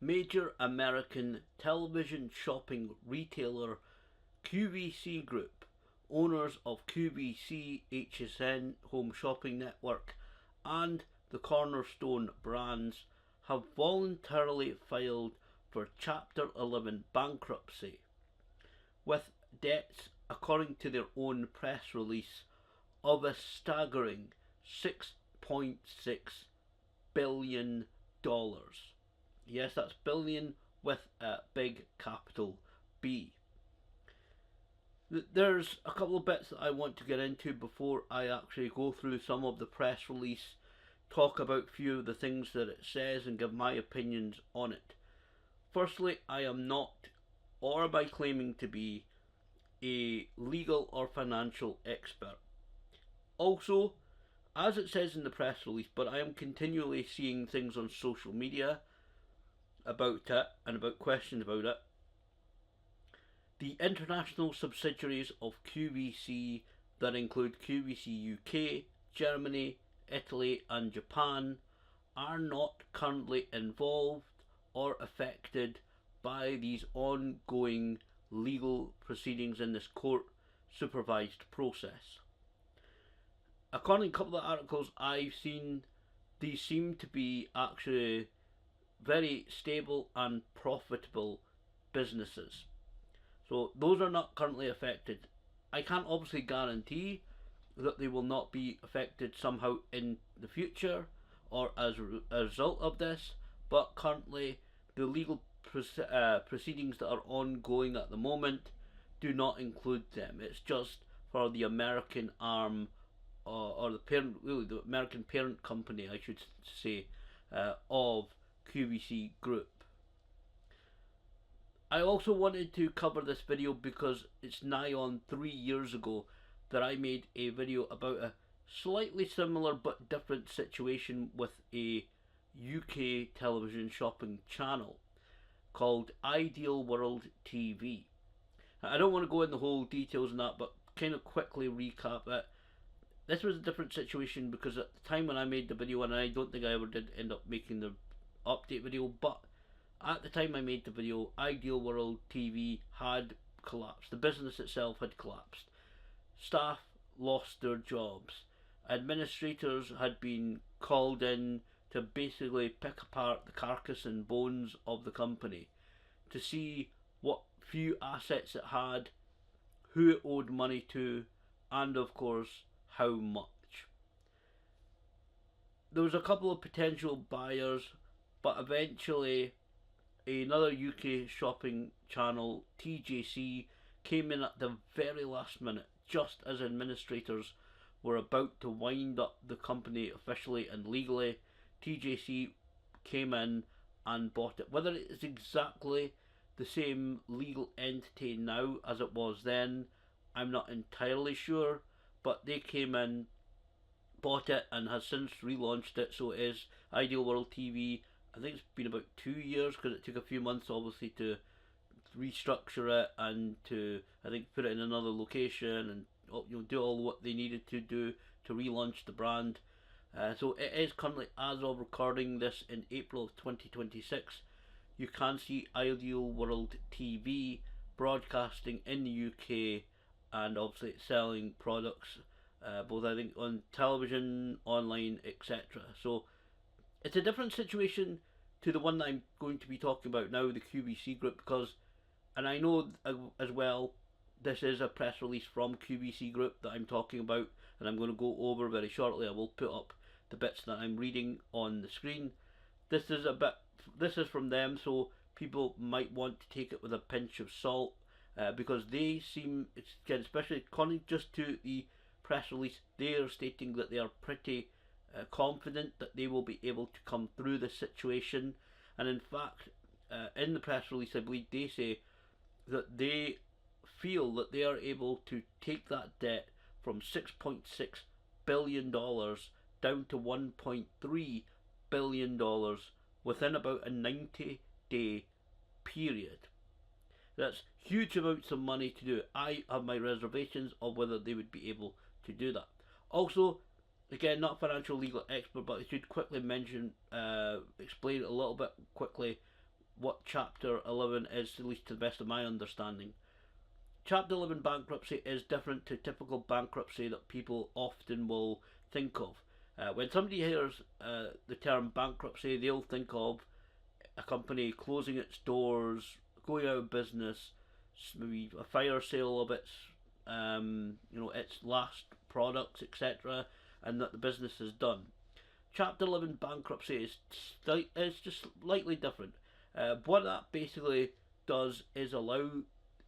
Major American television shopping retailer QVC Group, owners of QVC HSN Home Shopping Network and the Cornerstone brands, have voluntarily filed for Chapter 11 bankruptcy, with debts, according to their own press release, of a staggering $6.6 billion. Yes, that's billion with a big capital B. There's a couple of bits that I want to get into before I actually go through some of the press release, talk about a few of the things that it says, and give my opinions on it. Firstly, I am not, or am I claiming to be, a legal or financial expert. Also, as it says in the press release, but I am continually seeing things on social media about it and about questions about it. The international subsidiaries of QVC, that include QVC UK, Germany, Italy, and Japan, are not currently involved or affected by these ongoing legal proceedings in this court supervised process. According to a couple of articles I've seen, these seem to be actually very stable and profitable businesses. So those are not currently affected. I can't obviously guarantee that they will not be affected somehow in the future or as a result of this, but currently the legal proceedings that are ongoing at the moment do not include them. It's just for the American arm, or the parent, really the American parent company, I should say, of QVC Group. I also wanted to cover this video because it's nigh on 3 years ago that I made a video about a slightly similar but different situation with a UK television shopping channel called Ideal World TV. I don't want to go into the whole details on that, but kind of quickly recap it. This was a different situation because at the time when I made the video, and I don't think I ever did end up making the update video, but at the time I made the video, Ideal World TV had collapsed. The business itself had collapsed. Staff lost their jobs. Administrators had been called in to basically pick apart the carcass and bones of the company to see what few assets it had, who it owed money to, and of course how much. There was a couple of potential buyers, but eventually another UK shopping channel, TJC, came in at the very last minute, just as administrators were about to wind up the company officially and legally. TJC came in and bought it. Whether it is exactly the same legal entity now as it was then, I'm not entirely sure, but they came in, bought it, and has since relaunched it. So it is Ideal World TV. I think it's been about 2 years because it took a few months obviously to restructure it and to, I think, put it in another location and do all what they needed to do to relaunch the brand. So it is currently, as of recording this in April of 2026, you can see Ideal World TV broadcasting in the UK and obviously selling products, both I think on television, online, etc. So it's a different situation to the one that I'm going to be talking about now, the QVC Group, because, and I know as well, this is a press release from QVC Group that I'm talking about, and I'm going to go over very shortly. I will put up the bits that I'm reading on the screen. This is from them, so people might want to take it with a pinch of salt, because they seem, again, especially according just to the press release, they are stating that they are pretty confident that they will be able to come through this situation. And in fact, in the press release, I believe they say that they feel that they are able to take that debt from $6.6 billion down to $1.3 billion within about a 90-day period. That's huge amounts of money to do. I have my reservations of whether they would be able to do that. Also, again, not a financial legal expert, but I should quickly mention, explain a little bit quickly what Chapter 11 is, at least to the best of my understanding. Chapter 11 bankruptcy is different to typical bankruptcy that people often will think of. When somebody hears the term bankruptcy, they'll think of a company closing its doors, going out of business, maybe a fire sale of its, its last products, etc., and that the business is done. Chapter 11 bankruptcy is just slightly different. What that basically does is allow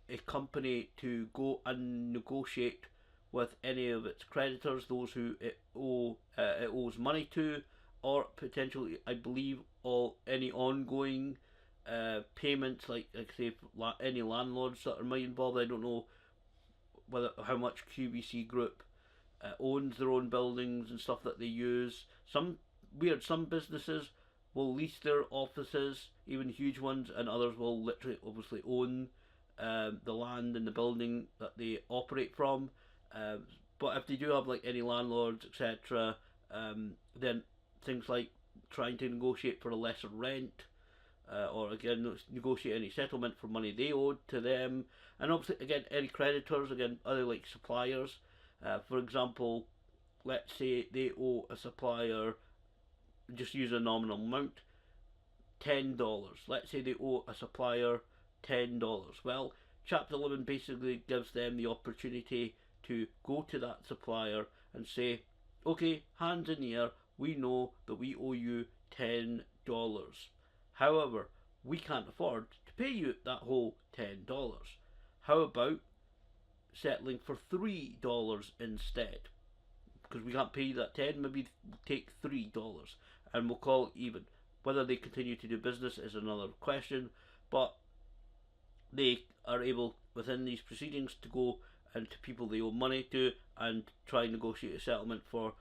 a company to go and negotiate with any of its creditors, those who it owes money to, or potentially, I believe, all any ongoing payments, like say any landlords that are might involved. I don't know how much QVC Group owns their own buildings and stuff that they use. Some businesses will lease their offices, even huge ones, and others will literally obviously own the land and the building that they operate from. But if they do have like any landlords, etc., then things like trying to negotiate for a lesser rent, or again negotiate any settlement for money they owed to them, and obviously again any creditors, again other like suppliers. For example, let's say they owe a supplier, just use a nominal amount, $10. Let's say they owe a supplier $10. Well, Chapter 11 basically gives them the opportunity to go to that supplier and say, okay, hands in the air, we know that we owe you $10. However, we can't afford to pay you that whole $10. How about settling for $3 instead? Because we can't pay you that 10, maybe take $3 and we'll call it even. Whether they continue to do business is another question, but they are able within these proceedings to go and to people they owe money to and try and negotiate a settlement for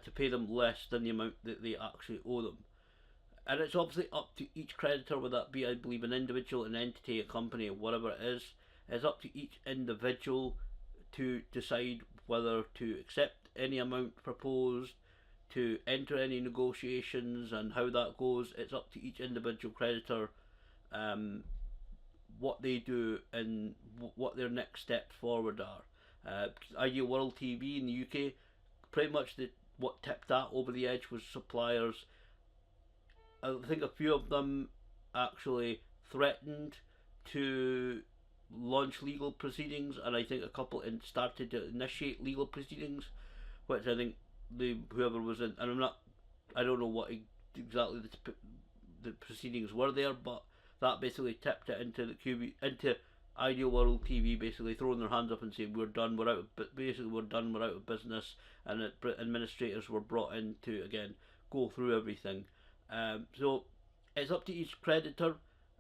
to pay them less than the amount that they actually owe them. And it's obviously up to each creditor, whether that be, I believe, an individual, an entity, a company, whatever it is. It's up to each individual to decide whether to accept any amount proposed, to enter any negotiations, and how that goes. It's up to each individual creditor what they do and what their next steps forward are. Ideal World TV in the UK, pretty much what tipped that over the edge was suppliers. I think a few of them actually threatened to launch legal proceedings, and I think a couple started to initiate legal proceedings, which I think whoever was in, and I don't know what exactly the proceedings were there, but that basically tipped it into Ideal World TV, basically throwing their hands up and saying we're done, we're out of business, and administrators were brought in to again go through everything. So it's up to each creditor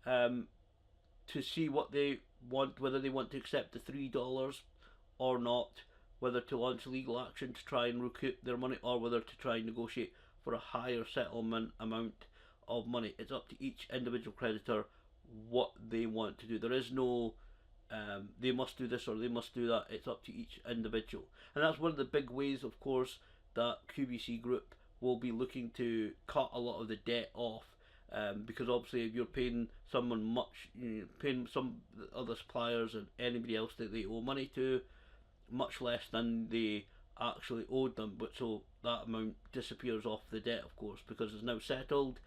to see what they want, whether they want to accept the $3 or not, whether to launch legal action to try and recoup their money, or whether to try and negotiate for a higher settlement amount of money. It's up to each individual creditor what they want to do. There is no they must do this or they must do that. It's up to each individual, and that's one of the big ways, of course, that QVC Group will be looking to cut a lot of the debt off, because obviously if you're paying someone paying some other suppliers and anybody else that they owe money to much less than they actually owed them, but so that amount disappears off the debt, of course, because it's now settled,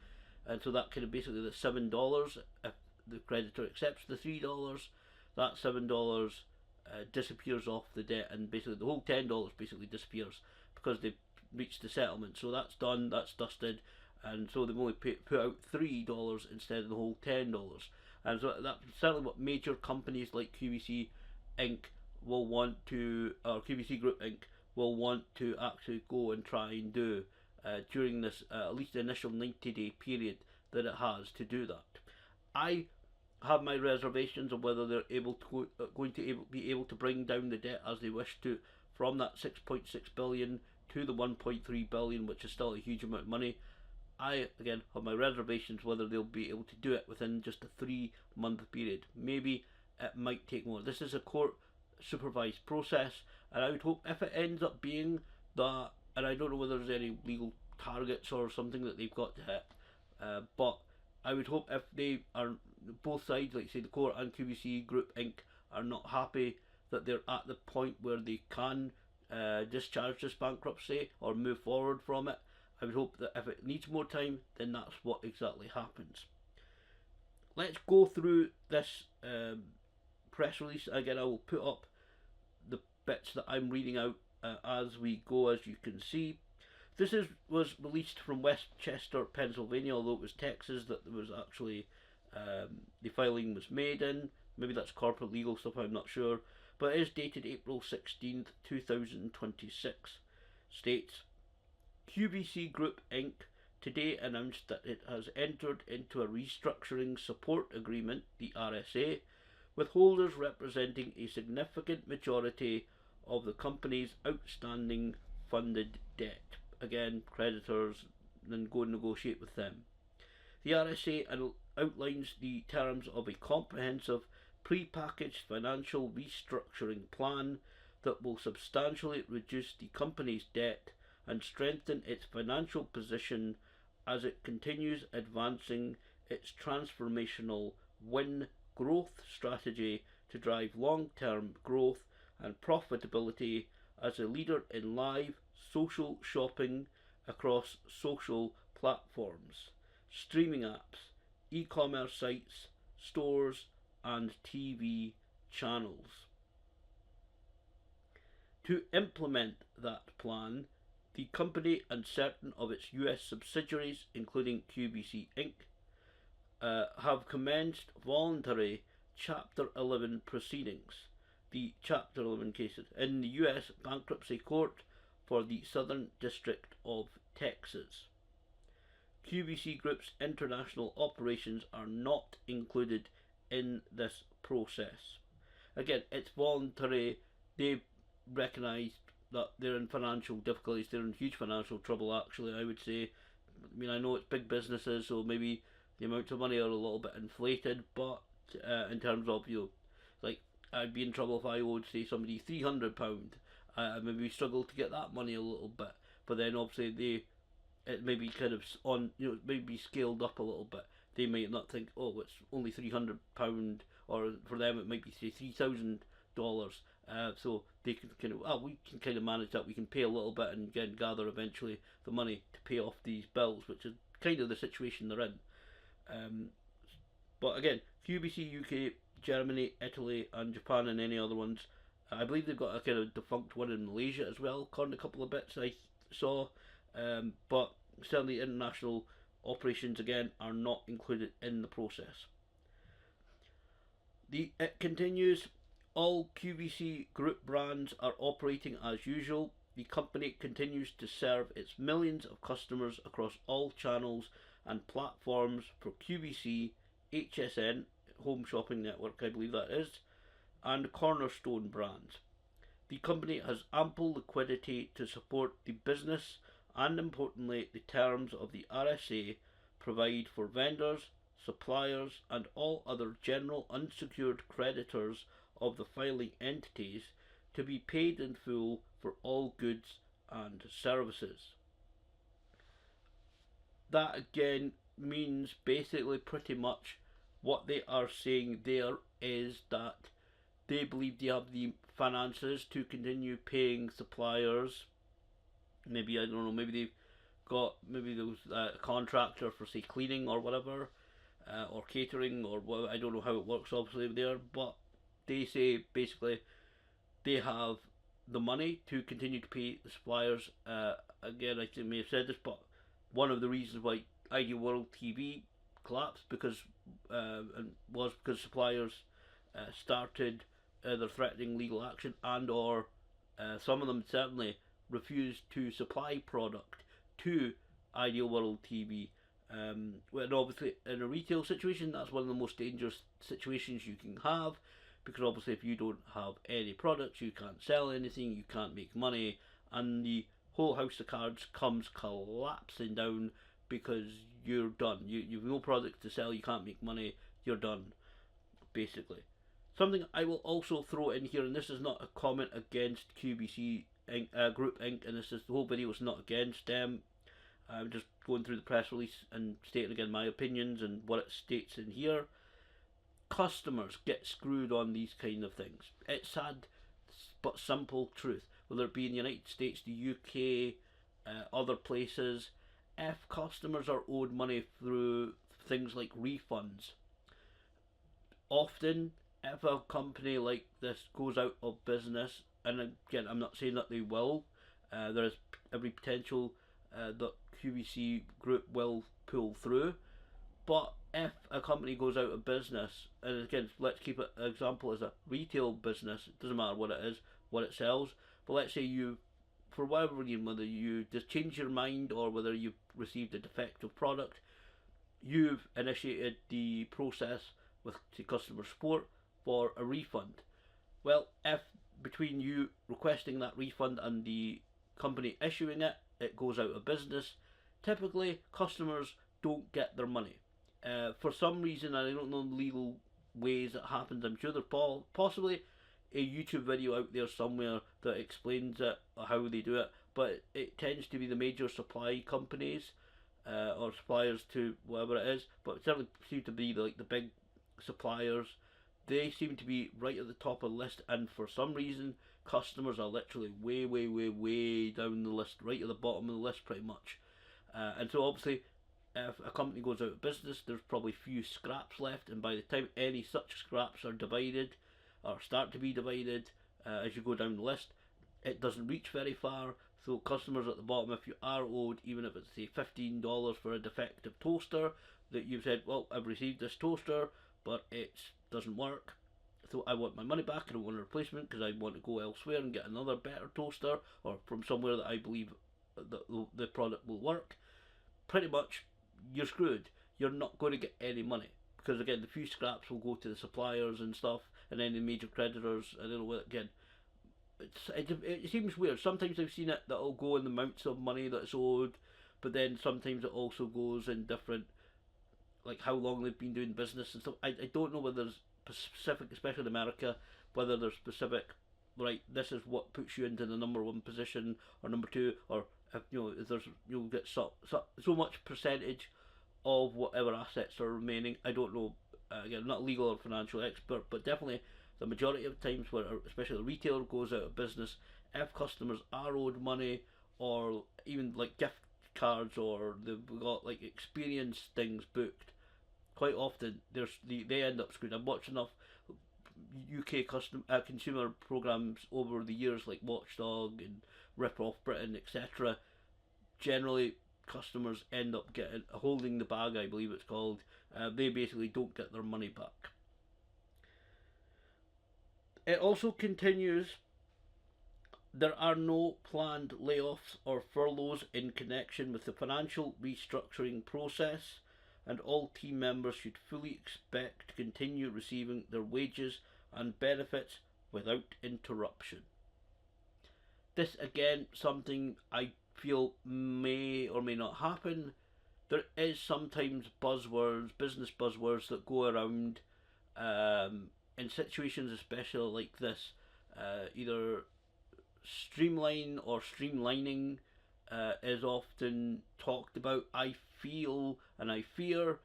and so that kind of basically the $7, if the creditor accepts the $3, that $7 disappears off the debt, and basically the whole $10 basically disappears because they've reached the settlement. So that's done, that's dusted, and so they've only put out $3 instead of the whole $10. And so that's certainly what major companies like QVC Inc. will want to, or QVC Group Inc. will want to actually go and try and do during this at least the initial 90-day period that it has to do that. I have my reservations on whether they're be able to bring down the debt as they wish to, from that 6.6 billion to the 1.3 billion, which is still a huge amount of money. I again have my reservations whether they'll be able to do it within just a 3-month period. Maybe it might take more. This is a court supervised process, and I would hope if it ends up being that, and I don't know whether there's any legal targets or something that they've got to hit, but I would hope if they are, both sides, like say the court and QVC Group Inc., are not happy that they're at the point where they can discharge this bankruptcy or move forward from it. I would hope that if it needs more time, then that's what exactly happens. Let's go through this press release. Again, I will put up the bits that I'm reading out as we go, as you can see. This was released from Westchester, Pennsylvania, although it was Texas that there was actually the filing was made in. Maybe that's corporate legal stuff, I'm not sure. But it is dated April 16th, 2026. States, QVC Group Inc. today announced that it has entered into a restructuring support agreement, the RSA, with holders representing a significant majority of the company's outstanding funded debt. Again, creditors, then go and negotiate with them. The RSA outlines the terms of a comprehensive pre-packaged financial restructuring plan that will substantially reduce the company's debt and strengthen its financial position as it continues advancing its transformational win growth strategy to drive long-term growth and profitability as a leader in live social shopping across social platforms, streaming apps, e-commerce sites, stores, and TV channels. To implement that plan, the company and certain of its US subsidiaries, including QVC Inc., have commenced voluntary Chapter 11 proceedings, the Chapter 11 cases, in the US Bankruptcy Court for the Southern District of Texas. QVC Group's international operations are not included in this process. Again, it's voluntary. They recognise that they're in financial difficulties. They're in huge financial trouble, actually, I would say. I mean, I know it's big businesses, so maybe the amounts of money are a little bit inflated, but in terms of, like, I'd be in trouble if I owed, say, somebody £300. I maybe struggle to get that money a little bit, but then obviously it may be kind of on, maybe scaled up a little bit. They might not think, oh, it's only £300, or for them it might be, say, $3,000. So they can kind of, we can kind of manage that. We can pay a little bit and again gather eventually the money to pay off these bills, which is kind of the situation they're in. But again, QVC UK, Germany, Italy, and Japan, and any other ones. I believe they've got a kind of defunct one in Malaysia as well, according to a couple of bits I saw. But certainly international operations, again, are not included in the process. It continues, all QVC Group brands are operating as usual. The company continues to serve its millions of customers across all channels and platforms for QVC, HSN, Home Shopping Network, I believe that is, and Cornerstone brands. The company has ample liquidity to support the business, and importantly, the terms of the RSA provide for vendors, suppliers, and all other general unsecured creditors of the filing entities to be paid in full for all goods and services. That again means basically pretty much what they are saying there is that they believe they have the finances to continue paying suppliers. Maybe, I don't know, maybe there was a contractor for, say, cleaning or whatever, or catering or whatever. I don't know how it works obviously there, but they say basically they have the money to continue to pay the suppliers. Again, I may have said this, but one of the reasons why Ideal World TV collapsed was because suppliers started either threatening legal action and or some of them certainly refused to supply product to Ideal World TV. And obviously in a retail situation, that's one of the most dangerous situations you can have, because obviously if you don't have any products, you can't sell anything, you can't make money, and the whole house of cards comes collapsing down because you're done. You've no products to sell, you can't make money, you're done, basically. Something I will also throw in here, and this is not a comment against QVC Group Inc., and the whole video is not against them. I'm just going through the press release and stating again my opinions and what it states in here. Customers get screwed on these kind of things. It's sad, but simple truth. Whether it be in the United States, the UK, other places, if customers are owed money through things like refunds, often if a company like this goes out of business, and again, I'm not saying that they will, there is every potential that QVC Group will pull through. But if a company goes out of business, and again, let's keep it an example as a retail business, it doesn't matter what it is, what it sells, but let's say you, for whatever reason, whether you just change your mind or whether you've received a defective product, you've initiated the process with customer support for a refund. Well, if between you requesting that refund and the company issuing it, it goes out of business, typically customers don't get their money. For some reason, I don't know the legal ways it happens. I'm sure there's possibly a YouTube video out there somewhere that explains it, or how they do it, but it tends to be the major supply companies or suppliers to whatever it is, but it certainly seems to be the big suppliers. They seem to be right at the top of the list, and for some reason, customers are literally way down the list, right at the bottom of the list, pretty much. And so obviously, if a company goes out of business, there's probably few scraps left, and by the time any such scraps are divided, or start to be divided, as you go down the list, it doesn't reach very far. So customers at the bottom, if you are owed, even if it's say $15 for a defective toaster, that you've said, well, I've received this toaster, but it doesn't work, so I want my money back, I don't want a replacement because I want to go elsewhere and get another better toaster, or from somewhere that I believe that the product will work, pretty much you're screwed. You're not going to get any money, because again, the few scraps will go to the suppliers and stuff, and then the major creditors. I don't know what, again, it seems weird. Sometimes I've seen it that'll go in the amounts of money that's owed, but then sometimes it also goes in different, like how long they've been doing business and stuff. I don't know whether there's specific, especially in America, whether there's specific, right, this is what puts you into the number one position or number two, or if if there's, you'll get so much percentage of whatever assets are remaining. I don't know. Again, I'm not a legal or financial expert, but definitely the majority of times where, especially the retailer goes out of business, if customers are owed money, or even like gift cards, or they've got like experience things booked, quite often they end up screwed. I've watched enough UK consumer programs over the years, like Watchdog and Rip Off Britain, etc. Generally, customers end up holding the bag, I believe it's called. They basically don't get their money back. It also continues, there are no planned layoffs or furloughs in connection with the financial restructuring process, and all team members should fully expect to continue receiving their wages and benefits without interruption. This again, something I feel may or may not happen. There is sometimes business buzzwords that go around in situations especially like this. Either streamline or streamlining is often talked about. I feel and I fear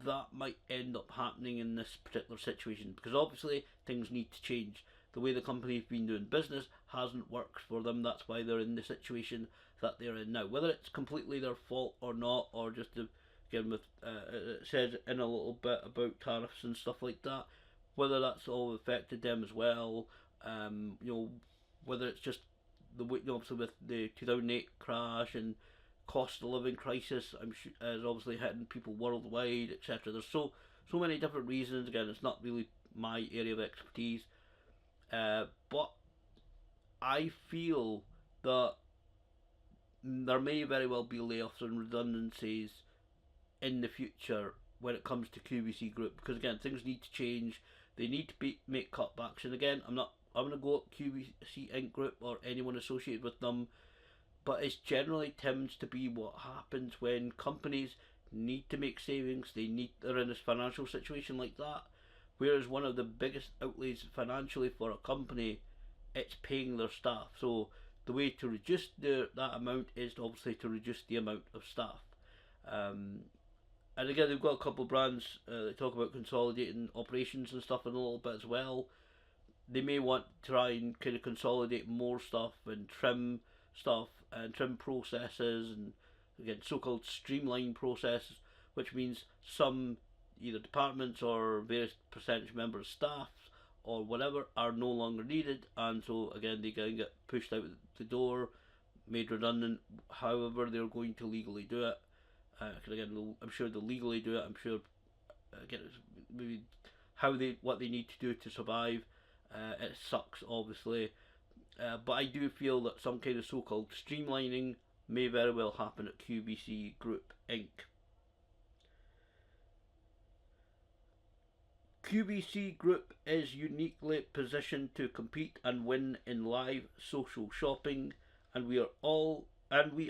that might end up happening in this particular situation, because obviously things need to change. The way the company's been doing business hasn't worked for them. That's why they're in the situation that they're in now. Whether it's completely their fault or not, or just again with it says in a little bit about tariffs and stuff like that, whether that's all affected them as well. Whether it's just obviously with the 2008 crash and cost of living crisis, I'm sure is obviously hitting people worldwide, etc. There's so many different reasons. Again, it's not really my area of expertise, but I feel that there may very well be layoffs and redundancies in the future when it comes to QVC Group, because again, things need to change. They need to make cutbacks, and again, I'm going to go at QVC Inc. Group or anyone associated with them, but it generally tends to be what happens when companies need to make savings. They're in this financial situation like that, whereas one of the biggest outlays financially for a company, it's paying their staff. So the way to reduce that amount is obviously to reduce the amount of staff. And again, they've got a couple of brands that talk about consolidating operations and stuff in a little bit as well. They may want to try and kind of consolidate more stuff and trim stuff and trim processes and again so-called streamline processes, which means some either departments or various percentage member of staff or whatever are no longer needed, and so again they can get pushed out the door, made redundant, however they're going to legally do it. Because again, I'm sure they'll legally do it. I'm sure again it's maybe what they need to do to survive. It sucks, obviously, but I do feel that some kind of so-called streamlining may very well happen at QVC Group Inc. QVC Group is uniquely positioned to compete and win in live social shopping, and we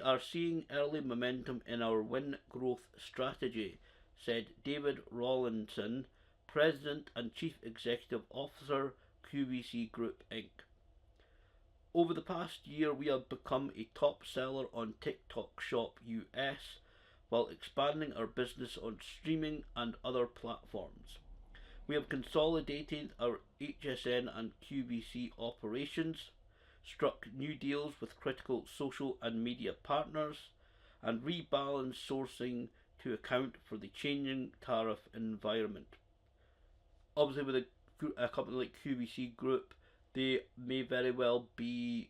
are seeing early momentum in our win growth strategy, said David Rawlinson, President and Chief Executive Officer, QVC Group Inc. Over the past year, we have become a top seller on TikTok Shop US while expanding our business on streaming and other platforms. We have consolidated our HSN and QVC operations, struck new deals with critical social and media partners, and rebalanced sourcing to account for the changing tariff environment. Obviously, with a company like QVC Group, they may very well be,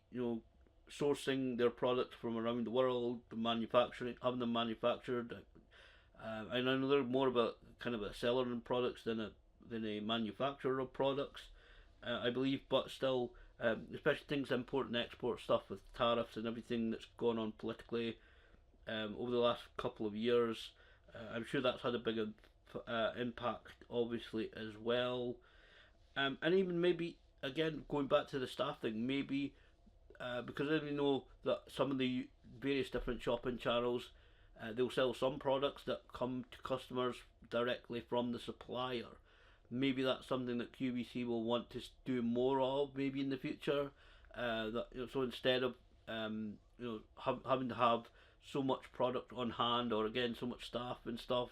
sourcing their products from around the world, having them manufactured. I know they're more about kind of a seller in products than a manufacturer of products, I believe, but still, especially things import and export stuff with tariffs and everything that's gone on politically over the last couple of years, I'm sure that's had a big impact, obviously, as well. And even maybe, again, going back to the staff thing, maybe because I know that some of the various different shopping channels, they'll sell some products that come to customers directly from the supplier. Maybe that's something that QVC will want to do more of, maybe in the future. So instead of having to have so much product on hand, or again so much staff and stuff,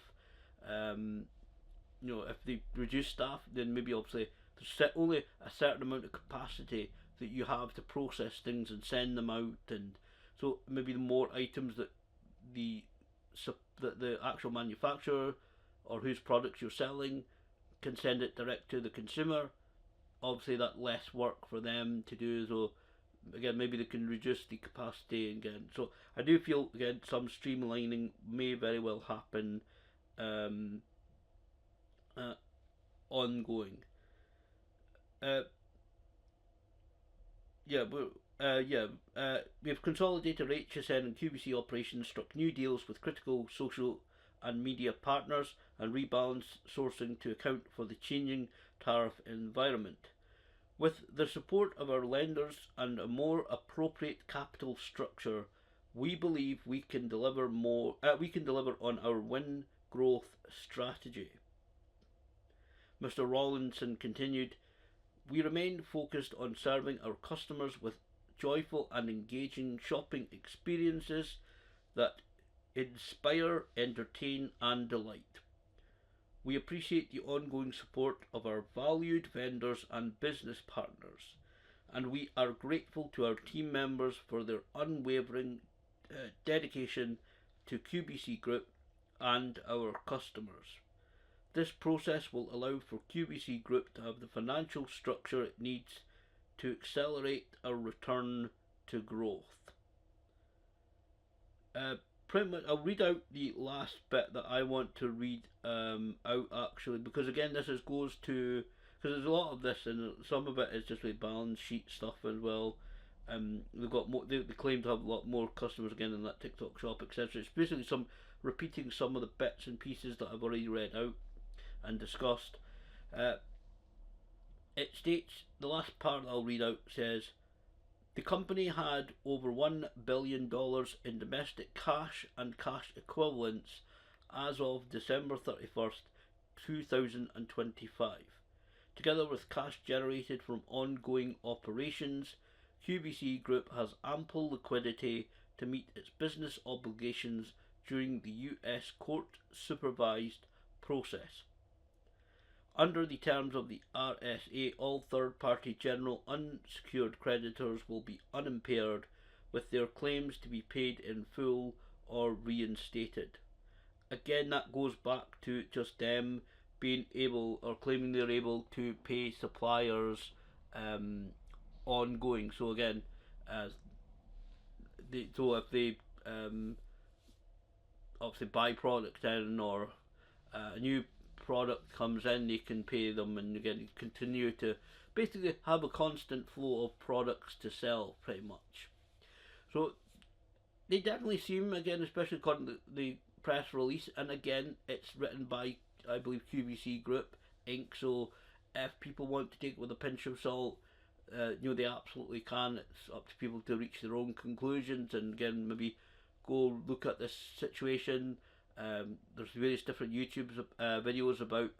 if they reduce staff, then maybe obviously there's only a certain amount of capacity that you have to process things and send them out, and so maybe the more items that the actual manufacturer or whose products you're selling can send it direct to the consumer, obviously that less work for them to do. So again, maybe they can reduce the capacity again. So I do feel again some streamlining may very well happen ongoing. We have consolidated our HSN and QVC operations, struck new deals with critical social and media partners, and rebalanced sourcing to account for the changing tariff environment. With the support of our lenders and a more appropriate capital structure, we believe we can deliver on our win growth strategy. Mr. Rawlinson continued, "We remain focused on serving our customers with joyful and engaging shopping experiences that inspire, entertain and delight. We appreciate the ongoing support of our valued vendors and business partners, and we are grateful to our team members for their unwavering dedication to QVC Group and our customers. This process will allow for QVC Group to have the financial structure it needs to accelerate our return to growth." Pretty much, I'll read out the last bit that I want to read out actually, because again this goes to, because there's a lot of this and some of it is just like balance sheet stuff as well. They've got more, they claim to have a lot more customers again in that TikTok shop, etc. It's basically repeating some of the bits and pieces that I've already read out and discussed. It states, the last part that I'll read out says, "The company had over $1 billion in domestic cash and cash equivalents as of December 31st, 2025. Together with cash generated from ongoing operations, QVC Group has ample liquidity to meet its business obligations during the US court-supervised process. Under the terms of the RSA, all third-party general unsecured creditors will be unimpaired, with their claims to be paid in full or reinstated. Again, that goes back to just them being able or claiming they're able to pay suppliers ongoing. So again, if they obviously buy product in, or a new product comes in, they can pay them, and again continue to basically have a constant flow of products to sell, pretty much. So they definitely seem, again, especially according to the press release, and again it's written by, I believe, QVC Group Inc. So if people want to take it with a pinch of salt, they absolutely can. It's up to people to reach their own conclusions, and again maybe go look at this situation. There's various different YouTube videos about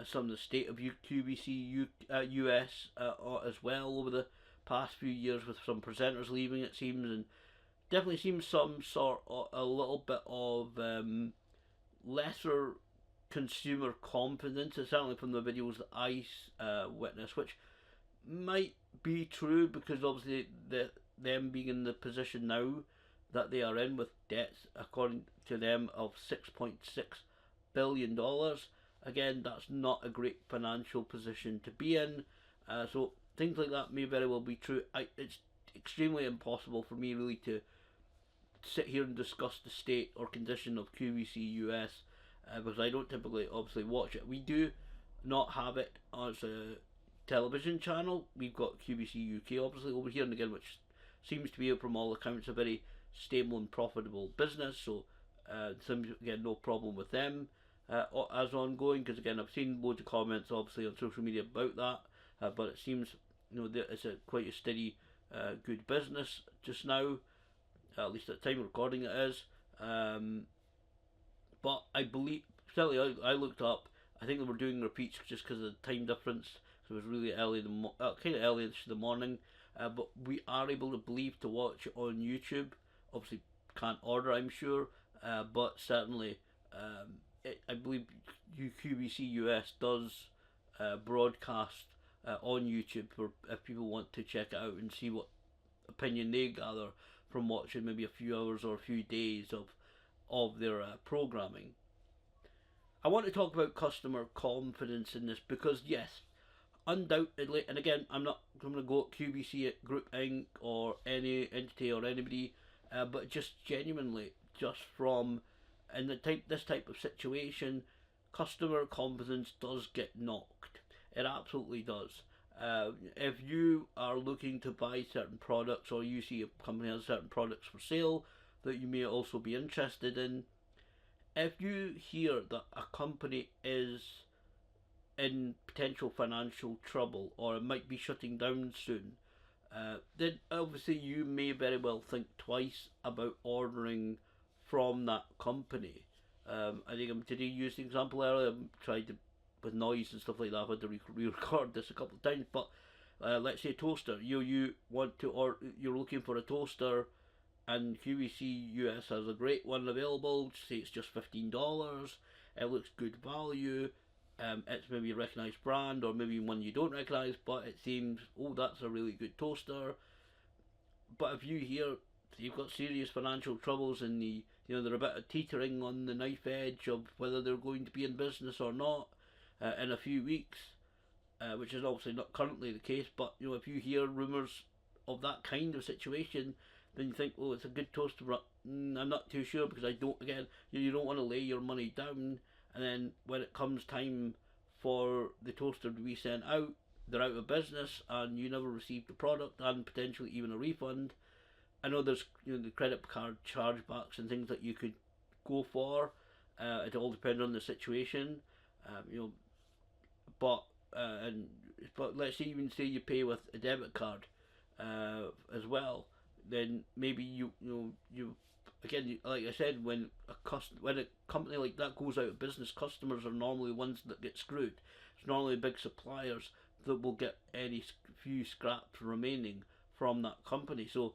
some of the state of QVC US as well over the past few years, with some presenters leaving, it seems, and definitely seems some sort of a little bit of lesser consumer confidence, certainly from the videos that I witnessed, which might be true because obviously them being in the position now that they are in, with debts according to them of $6.6 billion. Again, that's not a great financial position to be in. So things like that may very well be true. It's extremely impossible for me really to sit here and discuss the state or condition of QVC US because I don't typically obviously watch it. We do not have it as a television channel. We've got QVC UK obviously over here, and again, which seems to be, from all accounts, a very stable and profitable business. So again, no problem with them as ongoing, because again I've seen loads of comments obviously on social media about that, but it seems that it's quite a steady good business just now, at least at the time of recording it is. But I believe, certainly I looked up, I think they were doing repeats just because of the time difference, so it was really early kind of early in the morning, but we are able to believe to watch it on YouTube. Obviously can't order, I'm sure, but certainly I believe QVC US does broadcast on YouTube for if people want to check it out and see what opinion they gather from watching maybe a few hours or a few days of their programming. I want to talk about customer confidence in this because, yes, undoubtedly, and again, I'm not going to go at QVC Group Inc. or any entity or anybody, but just genuinely, just from in this type of situation, customer confidence does get knocked. It absolutely does. If you are looking to buy certain products, or you see a company has certain products for sale that you may also be interested in, if you hear that a company is in potential financial trouble or it might be shutting down soon, then obviously you may very well think twice about ordering from that company. I think did you use the example earlier? I tried to, with noise and stuff like that, I've had to re-record this a couple of times, but let's say a toaster. You want to, or you're looking for a toaster, and QVC US has a great one available. Say it's just $15. It looks good value. It's maybe a recognised brand, or maybe one you don't recognise, but it seems, oh, that's a really good toaster. But if you hear you've got serious financial troubles and they're a bit of teetering on the knife edge of whether they're going to be in business or not in a few weeks, which is obviously not currently the case, but if you hear rumours of that kind of situation, then you think, oh, it's a good toaster, but I'm not too sure, because I don't, again, you don't want to lay your money down, and then when it comes time for the toaster to be sent out, they're out of business and you never received the product and potentially even a refund. I know there's the credit card chargebacks and things that you could go for. It all depends on the situation, but let's say even say you pay with a debit card as well, then maybe you again, like I said, when a company like that goes out of business, customers are normally ones that get screwed. It's normally big suppliers that will get any few scraps remaining from that company. So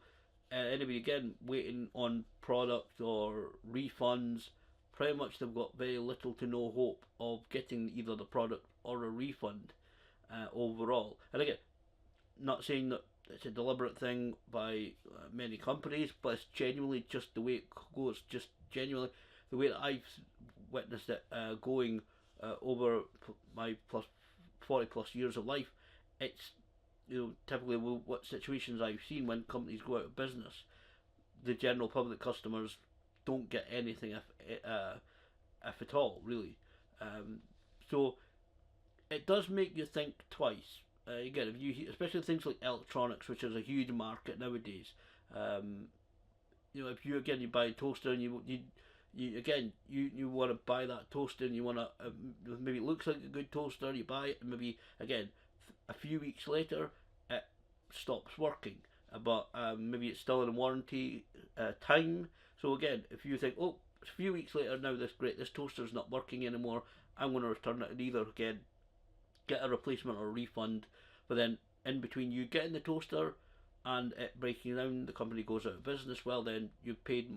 anybody again waiting on product or refunds, pretty much they've got very little to no hope of getting either the product or a refund overall. And again, not saying that it's a deliberate thing by many companies, but it's genuinely just the way it goes. Just genuinely the way that I've witnessed it going over my 40 plus years of life. It's typically what situations I've seen when companies go out of business, the general public customers don't get anything if at all, really. So it does make you think twice. Again, if you especially things like electronics, which is a huge market nowadays. If you buy a toaster and you want to buy that toaster and you want to maybe it looks like a good toaster, you buy it and maybe again a few weeks later it stops working, but maybe it's still in warranty time. So again, if you think, oh, it's a few weeks later now, this toaster's not working anymore, I'm going to return it and either again get a replacement or a refund. But then in between you getting the toaster and it breaking down, the company goes out of business. Well, then you've paid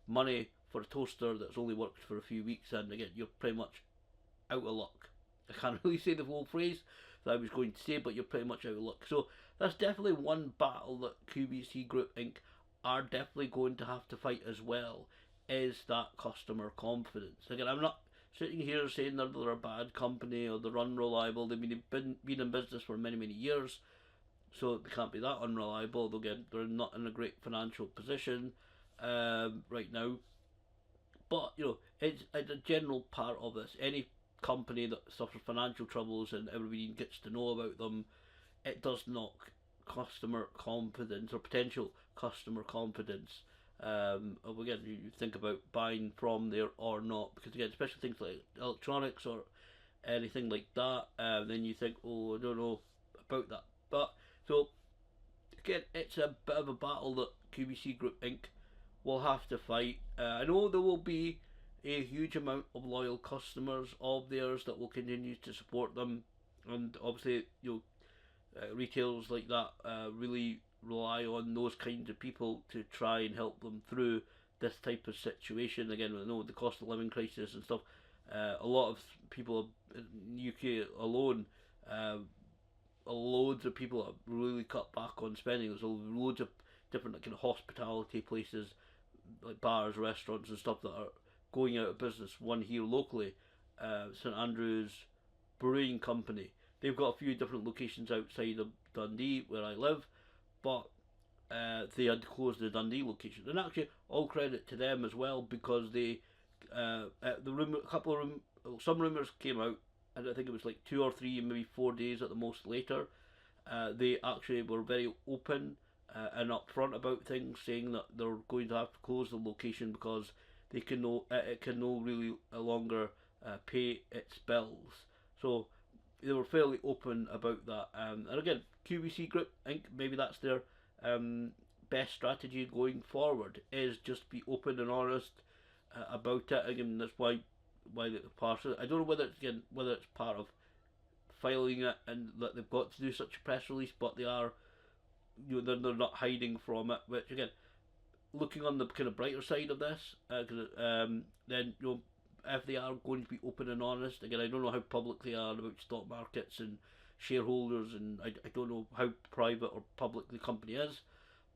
money for a toaster that's only worked for a few weeks, and again you're pretty much out of luck. I can't really say the whole phrase that I was going to say, but you're pretty much out of luck. So that's definitely one battle that QVC Group Inc. are definitely going to have to fight as well, is that customer confidence. Again, I'm not sitting here saying they're a bad company or they're unreliable. They've been in business for many, many years, so they can't be that unreliable. Again, they're not in a great financial position right now. But, it's a general part of this. Any company that suffers financial troubles and everybody gets to know about them, it does knock customer confidence or potential customer confidence. Again, you think about buying from there or not, because again, especially things like electronics or anything like that, then you think, oh, I don't know about that. But so again, it's a bit of a battle that QVC Group Inc. will have to fight. I know there will be a huge amount of loyal customers of theirs that will continue to support them, and obviously, retailers like that really rely on those kinds of people to try and help them through this type of situation. Again, I know the cost of living crisis and stuff. A lot of people in the UK alone, loads of people have really cut back on spending. There's loads of different kind of hospitality places, like bars, restaurants, and stuff that are going out of business. One here locally, St Andrews Brewing Company. They've got a few different locations outside of Dundee, where I live, but they had to close the Dundee location. And actually, all credit to them as well, because they, some rumours came out, and I think it was like 2 or 3, maybe 4 days at the most later. They actually were very open and upfront about things, saying that they're going to have to close the location because it can no really longer pay its bills. So they were fairly open about that. And again, QVC Group Inc. maybe that's their best strategy going forward, is just be open and honest about it. Again, that's why the parcel. I don't know whether it's part of filing it and that they've got to do such a press release, but they are. They're not hiding from it. Which again, looking on the kind of brighter side of this, then if they are going to be open and honest, again, I don't know how public they are about stock markets and shareholders, and I don't know how private or public the company is,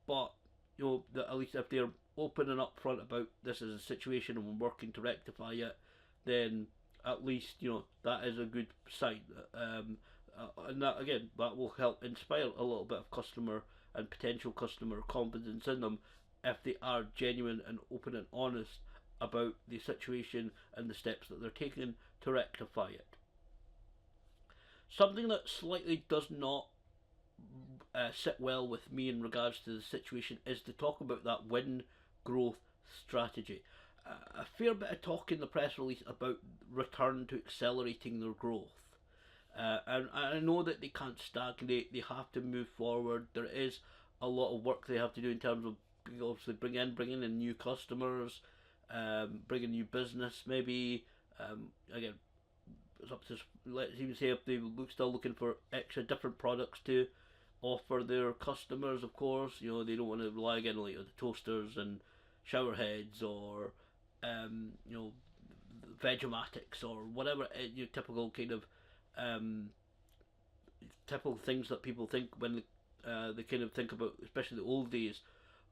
but at least if they're open and upfront about this as a situation and we're working to rectify it, then at least that is a good sign. And that again, that will help inspire a little bit of customer and potential customer confidence in them if they are genuine and open and honest about the situation and the steps that they're taking to rectify it. Something that slightly does not sit well with me in regards to the situation is to talk about that win growth strategy. A fair bit of talk in the press release about return to accelerating their growth. And I know that they can't stagnate, they have to move forward. There is a lot of work they have to do in terms of obviously bringing in new customers, bringing new business maybe. Again, it's up to, let's even say if they still looking for extra different products to offer their customers. Of course, they don't want to rely again like on the toasters and shower heads or um, you know Vegematics or whatever typical kind of um, typical things that people think when they kind of think about, especially the old days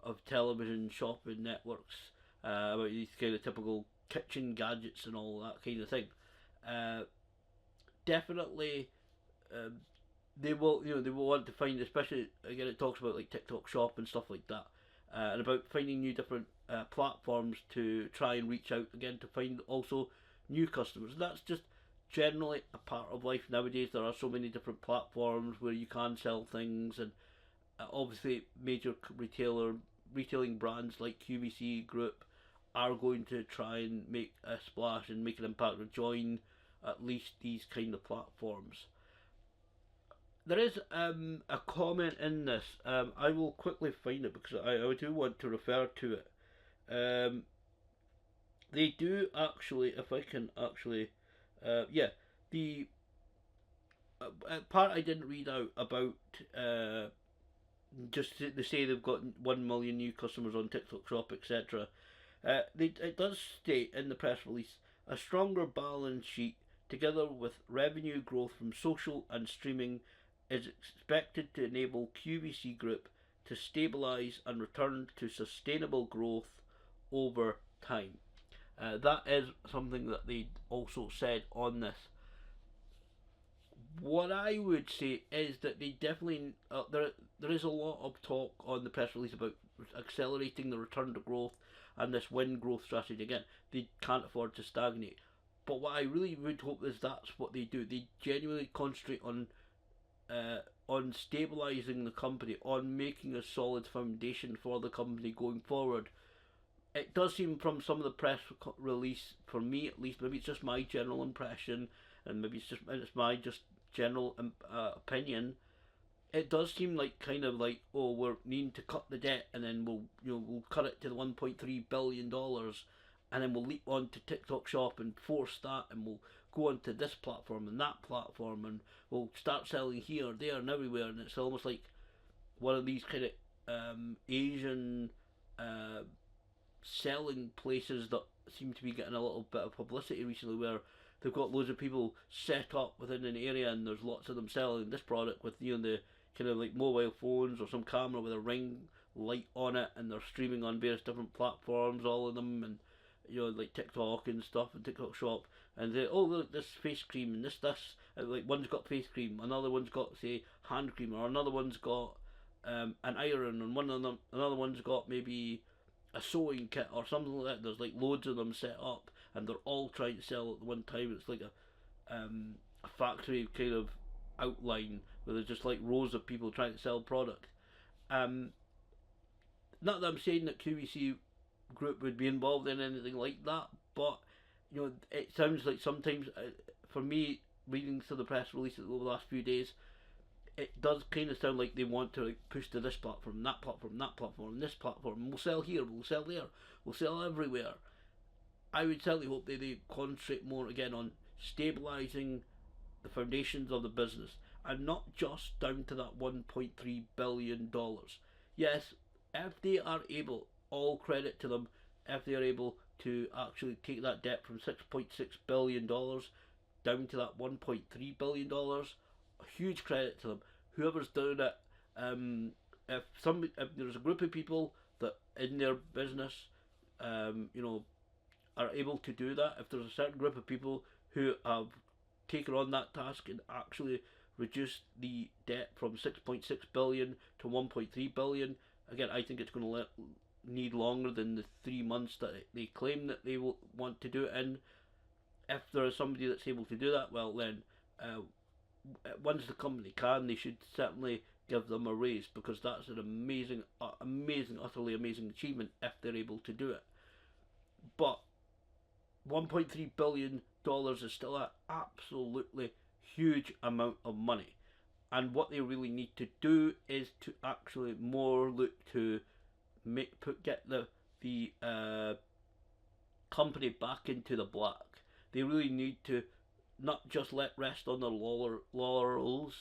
of television shopping networks, about these kind of typical kitchen gadgets and all that kind of thing. Uh, Definitely, um, they will want to find, especially again it talks about like TikTok Shop and stuff like that, and about finding new different platforms to try and reach out again to find also new customers. And that's just generally a part of life nowadays. There are so many different platforms where you can sell things, and obviously major retailing brands like QVC Group are going to try and make a splash and make an impact or join at least these kind of platforms. There is a comment in this. I will quickly find it because I do want to refer to it. Um, they do actually, if I can actually, yeah, the part I didn't read out about just they say they've got 1 million new customers on TikTok Shop, etc. It does state in the press release a stronger balance sheet together with revenue growth from social and streaming is expected to enable QVC Group to stabilise and return to sustainable growth over time. That is something that they also said on this. What I would say is that they definitely there is a lot of talk on the press release about accelerating the return to growth and this win growth strategy. Again, they can't afford to stagnate. But what I really would hope is that's what they do. They genuinely concentrate on stabilizing the company, on making a solid foundation for the company going forward. It does seem from some of the press release, for me at least, maybe it's just my general impression, and maybe it's my just general opinion. It does seem like kind of like, oh, we're needing to cut the debt, and then we'll cut it to the $1.3 billion, and then we'll leap on to TikTok Shop and force that, and we'll go onto this platform and that platform, and we'll start selling here, there, and everywhere. And it's almost like one of these kind of Asian uh, selling places that seem to be getting a little bit of publicity recently, where they've got loads of people set up within an area, and there's lots of them selling this product with the kind of like mobile phones or some camera with a ring light on it, and they're streaming on various different platforms, all of them, and like TikTok and stuff and TikTok Shop, and they look, this face cream and this and like one's got face cream, another one's got say hand cream, or another one's got an iron, and another one's got maybe a sewing kit or something like that. There's like loads of them set up, and they're all trying to sell at one time. It's like a factory kind of outline where there's just like rows of people trying to sell product. Um, Not that I'm saying that QVC Group would be involved in anything like that, but it sounds like sometimes, for me, reading through the press releases over the last few days, it does kind of sound like they want to like push to this platform, that platform, that platform, this platform. We'll sell here, we'll sell there, we'll sell everywhere. I would certainly hope that they concentrate more again on stabilising the foundations of the business, and not just down to that $1.3 billion. Yes, if they are able, all credit to them, if they are able to actually take that debt from $6.6 billion down to that $1.3 billion, a huge credit to them. Whoever's doing it, if there's a group of people that in their business, are able to do that, if there's a certain group of people who have taken on that task and actually reduced the debt from 6.6 billion to 1.3 billion, again, I think it's going to need longer than the 3 months that they claim that they will want to do it in. If there is somebody that's able to do that, well then, once the company can, they should certainly give them a raise, because that's an amazing, utterly amazing achievement if they're able to do it. But $1.3 billion is still an absolutely huge amount of money, and what they really need to do is to actually more look to get the company back into the black. They really need to not just let rest on their laurels,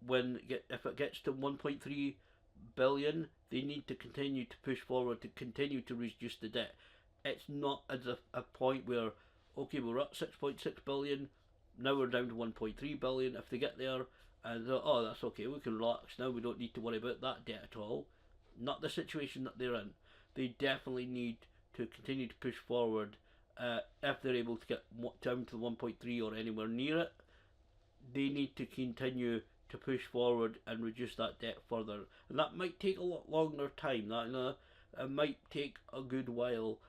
if it gets to 1.3 billion, they need to continue to push forward to continue to reduce the debt. It's not as a point where, okay, we're at 6.6 billion, now we're down to 1.3 billion. If they get there and oh, that's okay, we can relax now, we don't need to worry about that debt at all. Not the situation that they're in. They definitely need to continue to push forward. If they're able to get down to 1.3 or anywhere near it, they need to continue to push forward and reduce that debt further. And that might take a lot longer time. That it might take a good while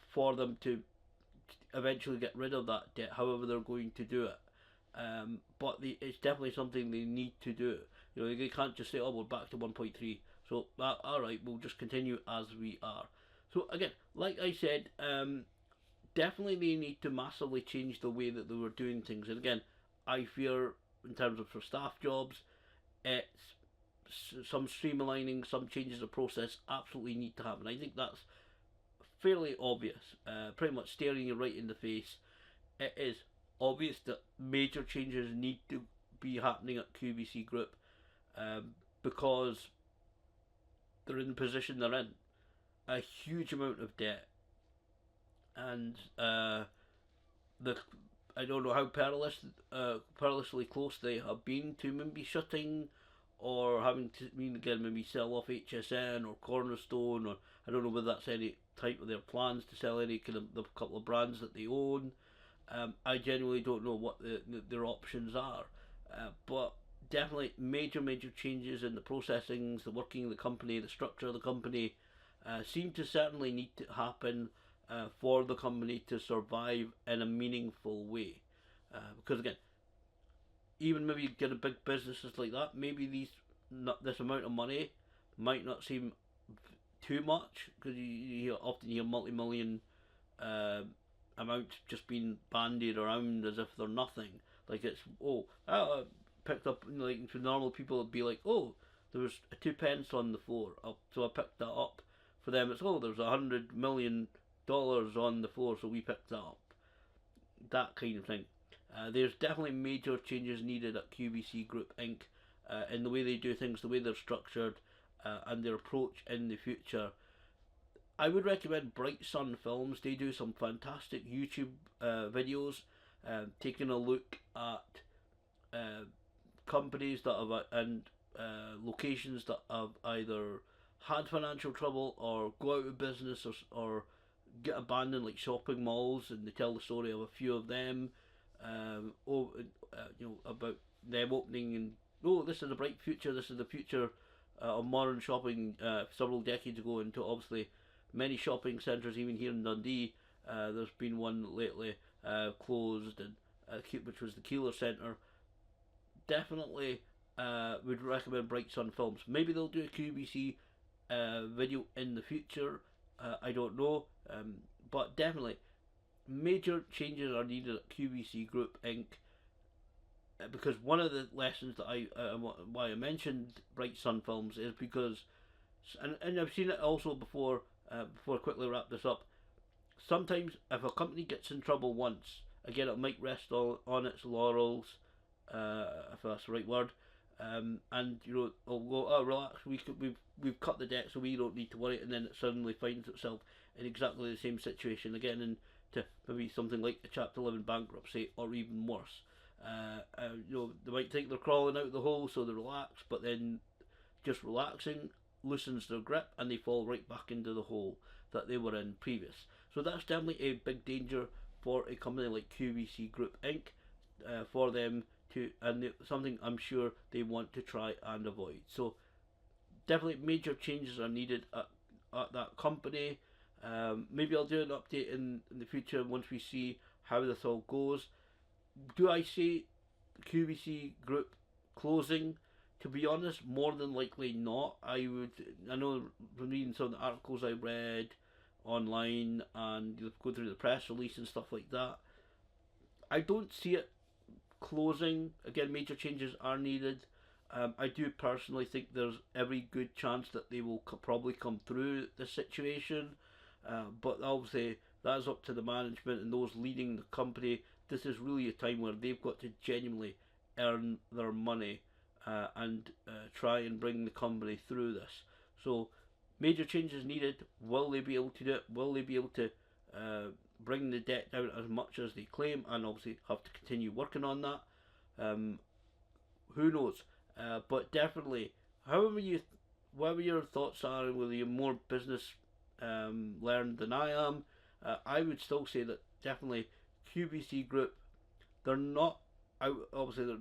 for them to eventually get rid of that debt. However, they're going to do it. But it's definitely something they need to do. You know, they can't just say, "Oh, we're back to 1.3." So all right, we'll just continue as we are. So again, like I said, definitely they need to massively change the way that they were doing things. And again, I fear in terms of for staff jobs, it's some streamlining, some changes of process absolutely need to happen. I think that's fairly obvious, pretty much staring you right in the face. It is obvious that major changes need to be happening at QVC Group because they're in the position they're in. A huge amount of debt, and the I don't know how perilously close they have been to maybe shutting, or having to again maybe sell off HSN or Cornerstone, or I don't know whether that's any type of their plans to sell any kind of the couple of brands that they own. I genuinely don't know what their options are, but definitely major changes in the processings, the working of the company, the structure of the company seem to certainly need to happen for the company to survive in a meaningful way. Because again, even maybe you get a big businesses like that, maybe this amount of money might not seem too much, because you often hear multi-million amounts just being bandied around as if they're nothing. Like it's picked up, like for normal people it'd be like, oh, there was a 2 pence on the floor, so I picked that up. For them it's, oh, there's $100 million on the floor, so we picked that up. That kind of thing. There's definitely major changes needed at QVC Group Inc. In the way they do things, the way they're structured, and their approach in the future. I would recommend Bright Sun Films. They do some fantastic YouTube videos, taking a look at companies that have and locations that have either had financial trouble or go out of business, or get abandoned, like shopping malls, and they tell the story of a few of them. About them opening, and this is a bright future. This is the future of modern shopping. Several decades ago, into obviously many shopping centres, even here in Dundee. There's been one lately closed, and which was the Keeler Centre. Definitely would recommend Bright Sun Films. Maybe they'll do a QVC video in the future. I don't know, but definitely major changes are needed at QVC Group Inc. Because one of the lessons that why I mentioned Bright Sun Films is because, and I've seen it also before. Before I quickly wrap this up, sometimes if a company gets in trouble once, again it might rest on its laurels, if that's the right word, and it'll go, oh, relax, we've cut the debt, so we don't need to worry, and then it suddenly finds itself in exactly the same situation again, and to maybe something like a Chapter 11 bankruptcy, or even worse. They might think they're crawling out of the hole, so they relax, but then just relaxing loosens their grip, and they fall right back into the hole that they were in previous. So that's definitely a big danger for a company like QVC Group Inc. For them to, and something I'm sure they want to try and avoid. So definitely major changes are needed at that company. Maybe I'll do an update in the future once we see how this all goes. Do I see QVC Group closing? To be honest, more than likely not. I know from reading some of the articles I read online and go through the press release and stuff like that, I don't see it closing. Again, major changes are needed. I do personally think there's every good chance that they will probably come through this situation, but obviously that's up to the management and those leading the company. This is really a time where they've got to genuinely earn their money and try and bring the company through this. So major changes needed. Will they be able to do it? Will they be able to bring the debt down as much as they claim, and obviously have to continue working on that? Who knows? But definitely, whatever your thoughts are, and whether you're more business learned than I am, I would still say that definitely QVC Group, they're not out. Obviously, they're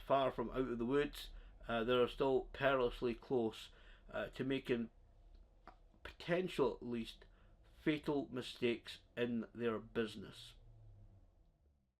far from out of the woods. They're still perilously close to making potential, at least, fatal mistakes in their business.